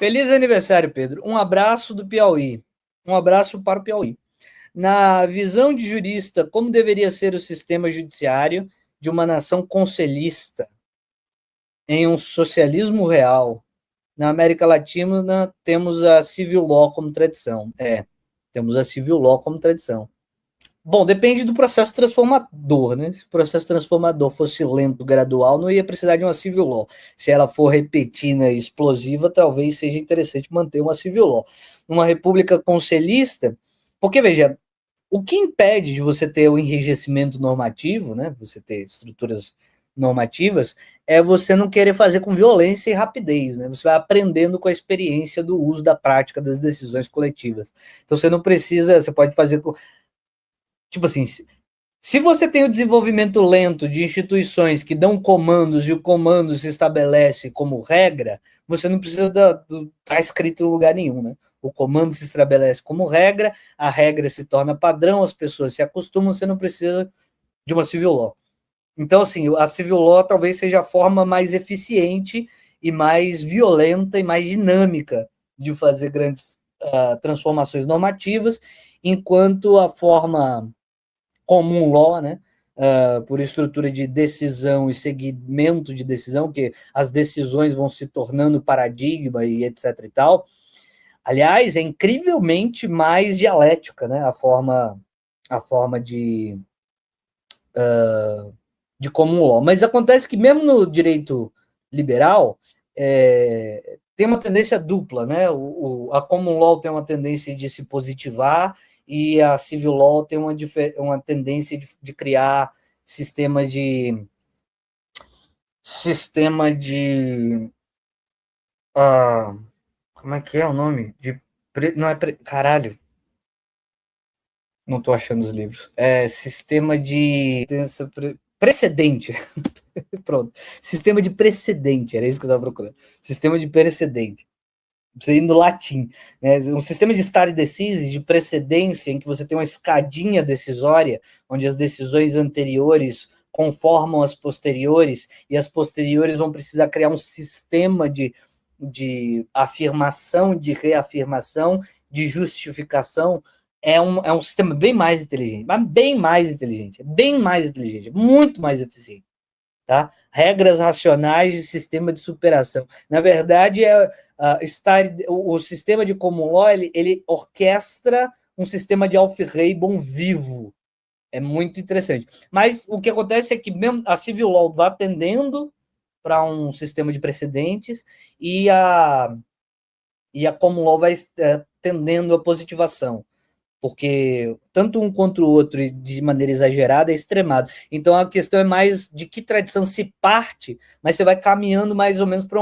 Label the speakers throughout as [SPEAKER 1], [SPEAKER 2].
[SPEAKER 1] Feliz aniversário, Pedro. Um abraço do Piauí. Um abraço para o Piauí. Na visão de jurista, como deveria ser o sistema judiciário de uma nação conselhista em um socialismo real? Na América Latina, temos a civil law como tradição. Temos a civil law como tradição. Bom, depende do processo transformador, né? Se o processo transformador fosse lento, gradual, não ia precisar de uma civil law. Se ela for repentina e explosiva, talvez seja interessante manter uma civil law. Uma república conselhista, porque, veja, o que impede de você ter o enrijecimento normativo, né? Você ter estruturas normativas, é você não querer fazer com violência e rapidez, né? Você vai aprendendo com a experiência do uso da prática das decisões coletivas. Então você não precisa, você pode fazer com... Tipo assim, se você tem o desenvolvimento lento de instituições que dão comandos e o comando se estabelece como regra, você não precisa estar escrito em lugar nenhum, né? O comando se estabelece como regra, a regra se torna padrão, as pessoas se acostumam, você não precisa de uma civil law. Então, assim, a civil law talvez seja a forma mais eficiente e mais violenta e mais dinâmica de fazer grandes transformações normativas, enquanto a forma common law, né, por estrutura de decisão e segmento de decisão, que as decisões vão se tornando paradigma e etc e tal. Aliás, é incrivelmente mais dialética, né, a forma de common law. Mas acontece que mesmo no direito liberal tem uma tendência dupla, né? A common law tem uma tendência de se positivar e a civil law tem uma tendência de criar sistema de como é que é o nome? Não é caralho. Não estou achando os livros. É sistema de precedente. Pronto. Sistema de precedente, era isso que eu estava procurando. Sistema de precedente. Você indo latim. Né? Um sistema de stare decisis, de precedência, em que você tem uma escadinha decisória, onde as decisões anteriores conformam as posteriores, e as posteriores vão precisar criar um sistema de afirmação, de reafirmação, de justificação. É um sistema bem mais inteligente, mas bem mais inteligente, muito mais eficiente. Tá? Regras racionais de sistema de superação. Na verdade, o sistema de common law ele orquestra um sistema de Aufhebung vivo. É muito interessante. Mas o que acontece é que mesmo a civil law vai tendendo para um sistema de precedentes e a common law vai tendendo à positivação, porque tanto um contra o outro de maneira exagerada é extremado. Então a questão é mais de que tradição se parte, mas você vai caminhando mais ou menos para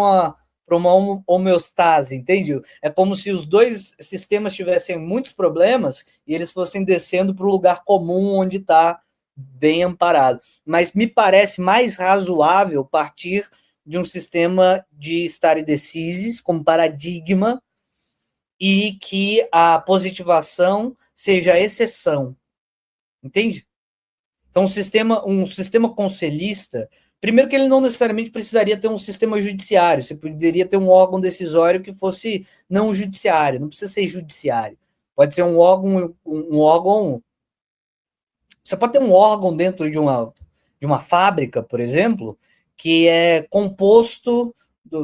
[SPEAKER 1] uma homeostase, entende? É como se os dois sistemas tivessem muitos problemas e eles fossem descendo para o lugar comum onde está bem amparado. Mas me parece mais razoável partir de um sistema de stare decisis como paradigma e que a positivação seja a exceção, entende? Então, um sistema conselhista, primeiro que ele não necessariamente precisaria ter um sistema judiciário, você poderia ter um órgão decisório que fosse não judiciário, não precisa ser judiciário, pode ser um órgão, você pode ter um órgão dentro de uma fábrica, por exemplo, que é composto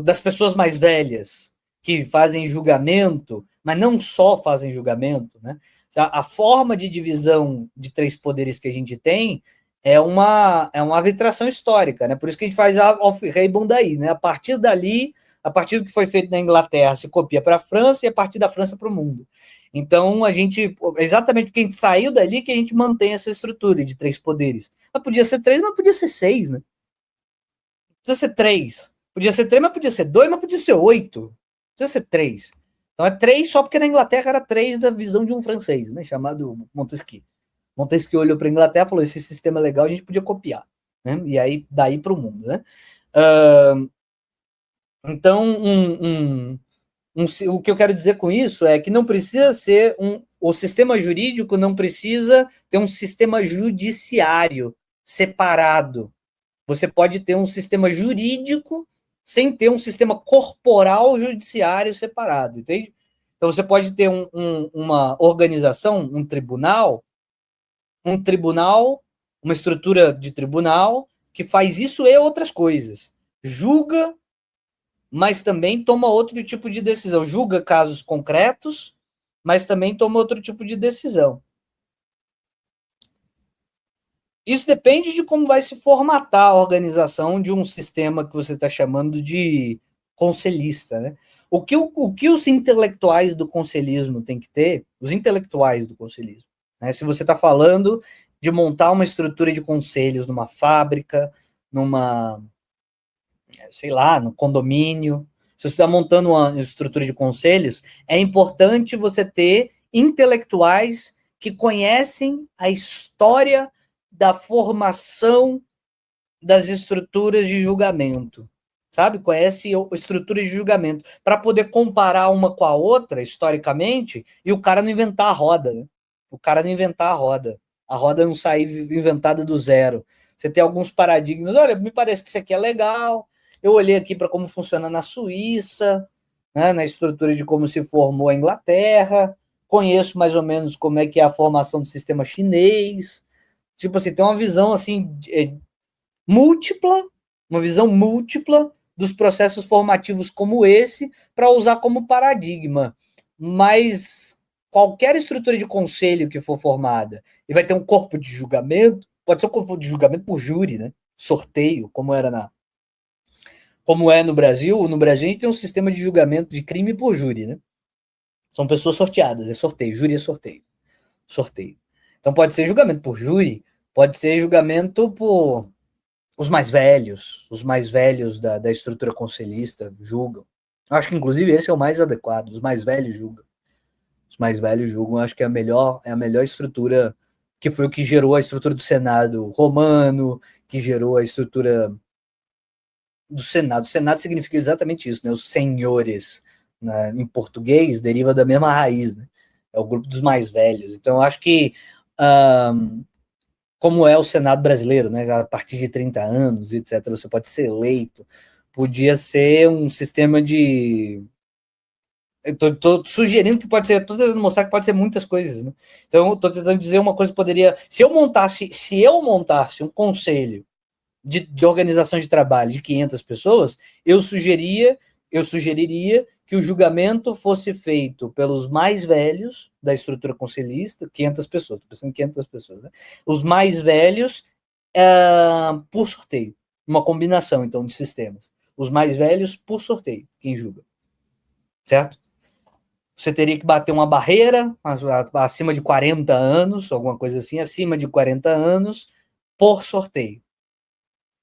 [SPEAKER 1] das pessoas mais velhas, que fazem julgamento, mas não só fazem julgamento, né? A forma de divisão de três poderes que a gente tem é uma arbitração histórica, né? Por isso que a gente faz a Aufhebung daí, né? A partir dali, a partir do que foi feito na Inglaterra, se copia para a França e a partir da França para o mundo. Então, exatamente porque a gente saiu dali que a gente mantém essa estrutura de três poderes. Mas podia ser três, mas podia ser seis, né? Podia ser três. Podia ser três, mas podia ser dois, mas podia ser oito. Podia ser três. Então é três só porque na Inglaterra era três da visão de um francês, né, chamado Montesquieu. Montesquieu olhou para a Inglaterra e falou: esse sistema é legal, a gente podia copiar. Né? E aí, daí para o mundo. Né? Então, o que eu quero dizer com isso é que não precisa ser o sistema jurídico não precisa ter um sistema judiciário separado. Você pode ter um sistema jurídico sem ter um sistema corporal judiciário separado, entende? Então você pode ter uma organização, um tribunal, uma estrutura de tribunal que faz isso e outras coisas. Julga, mas também toma outro tipo de decisão. Julga casos concretos, mas também toma outro tipo de decisão. Isso depende de como vai se formatar a organização de um sistema que você está chamando de conselhista, né? O que os intelectuais do conselhismo têm que ter, os intelectuais do conselhismo, né? Se você está falando de montar uma estrutura de conselhos numa fábrica, numa, sei lá, no condomínio, se você está montando uma estrutura de conselhos, é importante você ter intelectuais que conhecem a história da formação das estruturas de julgamento, sabe? Conhece estruturas de julgamento, para poder comparar uma com a outra, historicamente, e o cara não inventar a roda, né? O cara não inventar a roda não sair inventada do zero. Você tem alguns paradigmas, olha, me parece que isso aqui é legal, eu olhei aqui para como funciona na Suíça, né, na estrutura de como se formou a Inglaterra, conheço mais ou menos como é que é a formação do sistema chinês, tipo assim, tem uma visão assim múltipla, uma visão múltipla dos processos formativos como esse para usar como paradigma. Mas qualquer estrutura de conselho que for formada e vai ter um corpo de julgamento, pode ser um corpo de julgamento por júri, né? Sorteio, como é no Brasil. No Brasil a gente tem um sistema de julgamento de crime por júri, né? São pessoas sorteadas, é sorteio, júri é sorteio. Sorteio. Então pode ser julgamento por júri, pode ser julgamento por os mais velhos da estrutura conselhista julgam. Acho que, inclusive, esse é o mais adequado. Os mais velhos julgam. Os mais velhos julgam. Acho que é a melhor estrutura, que foi o que gerou a estrutura do Senado romano, que gerou a estrutura do Senado. O Senado significa exatamente isso, né? Os senhores, né, em português, deriva da mesma raiz, né? É o grupo dos mais velhos. Então, eu acho que como é o Senado brasileiro, né? A partir de 30 anos, etc., você pode ser eleito. Podia ser um sistema de. Estou sugerindo que pode ser, estou tentando mostrar que pode ser muitas coisas, né? Então, estou tentando dizer uma coisa que poderia. Se eu montasse um conselho de organização de trabalho de 500 pessoas, eu sugeriria que o julgamento fosse feito pelos mais velhos da estrutura conselhista, 500 pessoas, estou pensando em 500 pessoas, né? Os mais velhos por sorteio, uma combinação, então, de sistemas. Os mais velhos por sorteio, quem julga, certo? Você teria que bater uma barreira acima de 40 anos, alguma coisa assim, acima de 40 anos, por sorteio,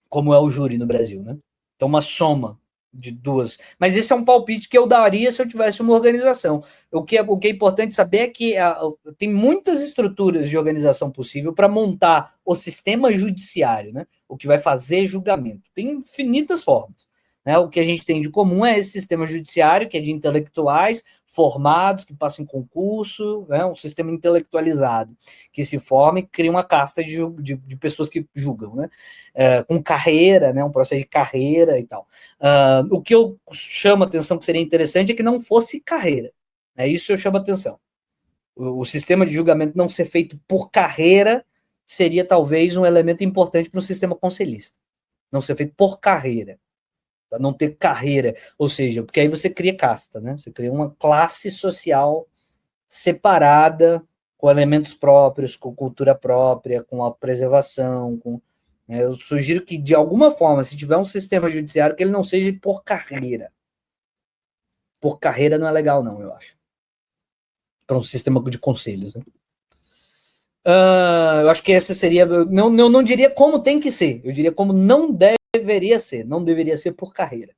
[SPEAKER 1] como é o júri no Brasil, né? Então, uma soma de duas. Mas esse é um palpite que eu daria se eu tivesse uma organização. O que é importante saber é que tem muitas estruturas de organização possível para montar o sistema judiciário, né? O que vai fazer julgamento. Tem infinitas formas. Né? O que a gente tem de comum é esse sistema judiciário, que é de intelectuais formados, que passam em concurso, né? Um sistema intelectualizado, que se forma e cria uma casta de pessoas que julgam, né? Com carreira, né? Um processo de carreira e tal. O que eu chamo a atenção que seria interessante é que não fosse carreira. É isso que eu chamo a atenção. O sistema de julgamento não ser feito por carreira seria talvez um elemento importante para um sistema conselhista. Não ser feito por carreira. Não ter carreira, ou seja, porque aí você cria casta, né? Você cria uma classe social separada, com elementos próprios, com cultura própria, com a preservação, eu sugiro que, de alguma forma, se tiver um sistema judiciário, que ele não seja por carreira. Por carreira não é legal, não, eu acho. Para um sistema de conselhos, né? Eu acho que essa seria... Eu não diria como tem que ser, eu diria como não deveria ser. Não deveria ser por carreira.